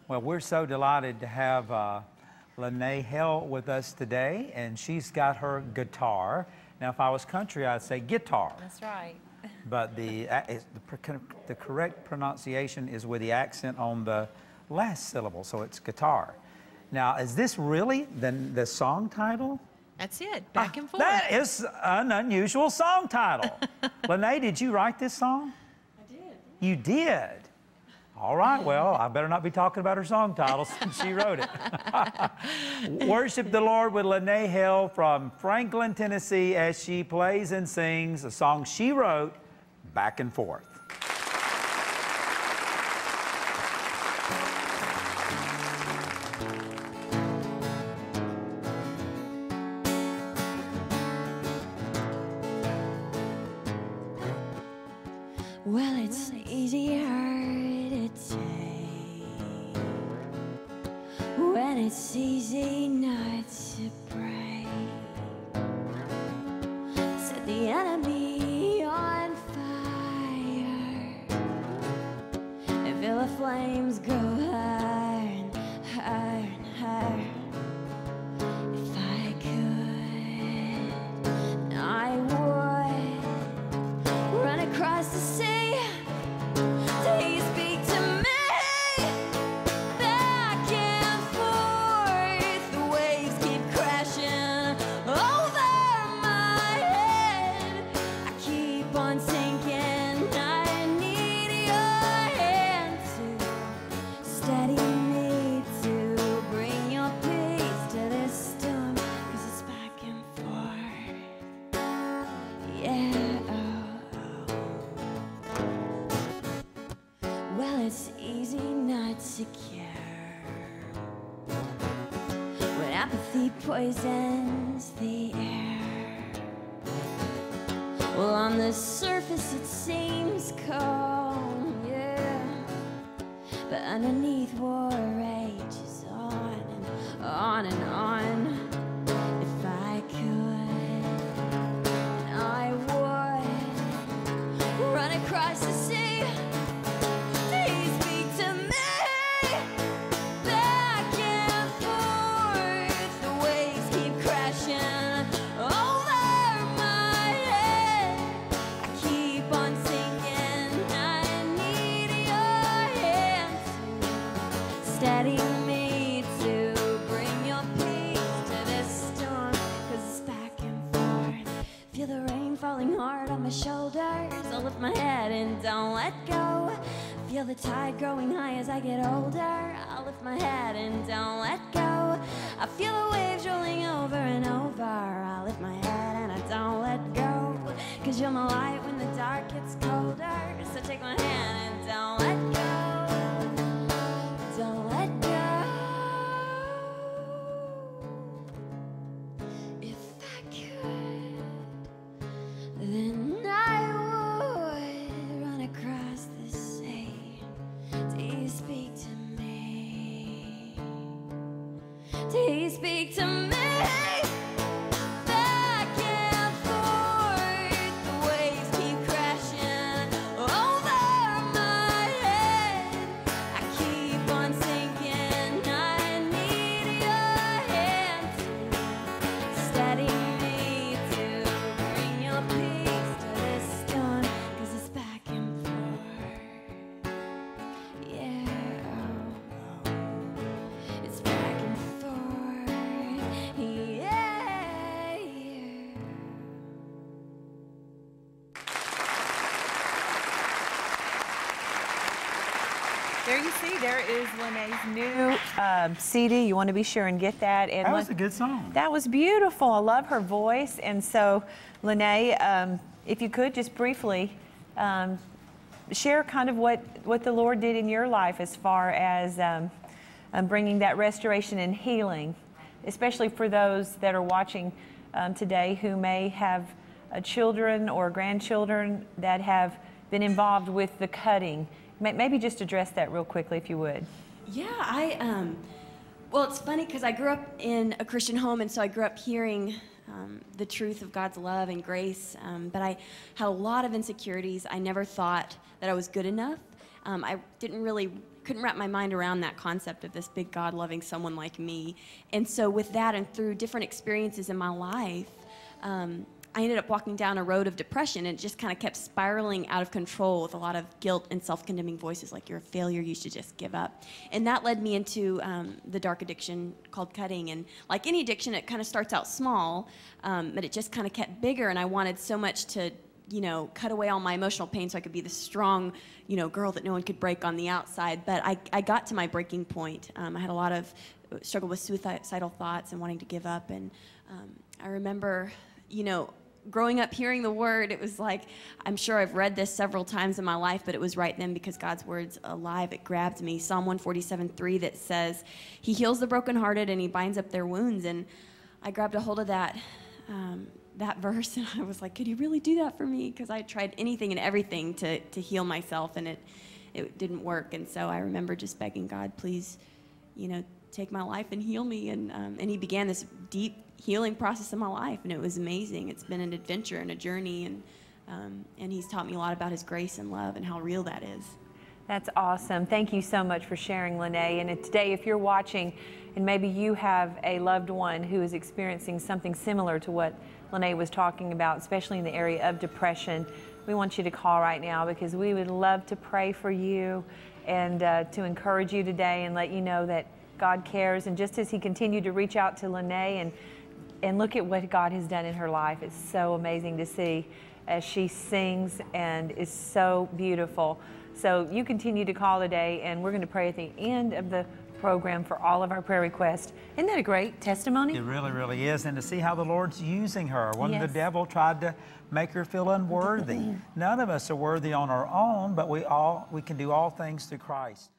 Well, we're so delighted to have Lanae Hale with us today, and she's got her guitar. Now, if I was country, I'd say guitar. That's right. But the correct pronunciation is with the accent on the last syllable, so it's guitar. Now, is this really the song title? That's it, Back and Forth. That is an unusual song title. Lanae, did you write this song? I did. You did? All right, well, I better not be talking about her song title since she wrote it. Worship the Lord with Lanae Hale from Franklin, Tennessee, as she plays and sings a song she wrote, Back and Forth. Well, it's easier to take when it's easy not to break. Set the enemy on fire and feel the flames go higher and higher and higher. If I could, I would run across the sea. Please speak to me, back and forth. The waves keep crashing over my head. I keep on sinking. I need your hand to steady me, to bring your peace to this storm, 'cause it's back and forth. Yeah. Well, it's easy not to care when apathy poisons the air. Well, on the surface it seems calm, yeah, but underneath war rages on and on and on. If I could, I would run across the sea. Steady me to bring your peace to this storm, 'cause it's back and forth. Feel the rain falling hard on my shoulders. I'll lift my head and don't let go. Feel the tide growing high as I get older. I'll lift my head and don't let go. I feel the waves rolling over and over. I'll lift my head and I don't let go, 'cause you're my light when the dark gets colder. So take my hand and don't let go. Don't let go. If I could, then I would run across the sea. Do you speak to me? Do you speak to me? There you see, there is Lanae's new CD. You want to be sure and get that. And That was a good song. That was beautiful. I love her voice. And so, Lanae, if you could just briefly share kind of what the Lord did in your life as far as bringing that restoration and healing, especially for those that are watching today who may have children or grandchildren that have been involved with the cutting. Maybe just address that real quickly, if you would. Yeah, well, it's funny because I grew up in a Christian home, and so I grew up hearing the truth of God's love and grace, but I had a lot of insecurities. I never thought that I was good enough. I couldn't wrap my mind around that concept of this big God loving someone like me. And so with that and through different experiences in my life, I ended up walking down a road of depression, and it just kind of kept spiraling out of control with a lot of guilt and self-condemning voices like, you're a failure, you should just give up. And that led me into the dark addiction called cutting. And like any addiction, it kind of starts out small, but it just kind of kept bigger, and I wanted so much to, you know, cut away all my emotional pain so I could be the strong, you know, girl that no one could break on the outside. But I got to my breaking point. I had a lot of struggle with suicidal thoughts and wanting to give up. And I remember, you know, growing up hearing the word, it was like, I'm sure I've read this several times in my life, but it was right then because God's word's alive. It grabbed me. Psalm 147:3 that says, he heals the brokenhearted and he binds up their wounds. And I grabbed a hold of that verse, and I was like, could he really do that for me? Because I tried anything and everything to heal myself, and it didn't work. And so I remember just begging God, please, you know, take my life and heal me. And he began this deep healing process in my life, and it was amazing. It's been an adventure and a journey, and he's taught me a lot about his grace and love and how real that is. That's awesome. Thank you so much for sharing, Lanae. And today, if you're watching and maybe you have a loved one who is experiencing something similar to what Lanae was talking about, especially in the area of depression, we want you to call right now, because we would love to pray for you and to encourage you today and let you know that God cares. And just as he continued to reach out to Lanae and look at what God has done in her life, it's so amazing to see as she sings and is so beautiful. So you continue to call today, and we're going to pray at the end of the program for all of our prayer requests. Isn't that a great testimony? It really, really is. And to see how the Lord's using her. When Yes. the devil tried to make her feel unworthy. None of us are worthy on our own, but we can do all things through Christ.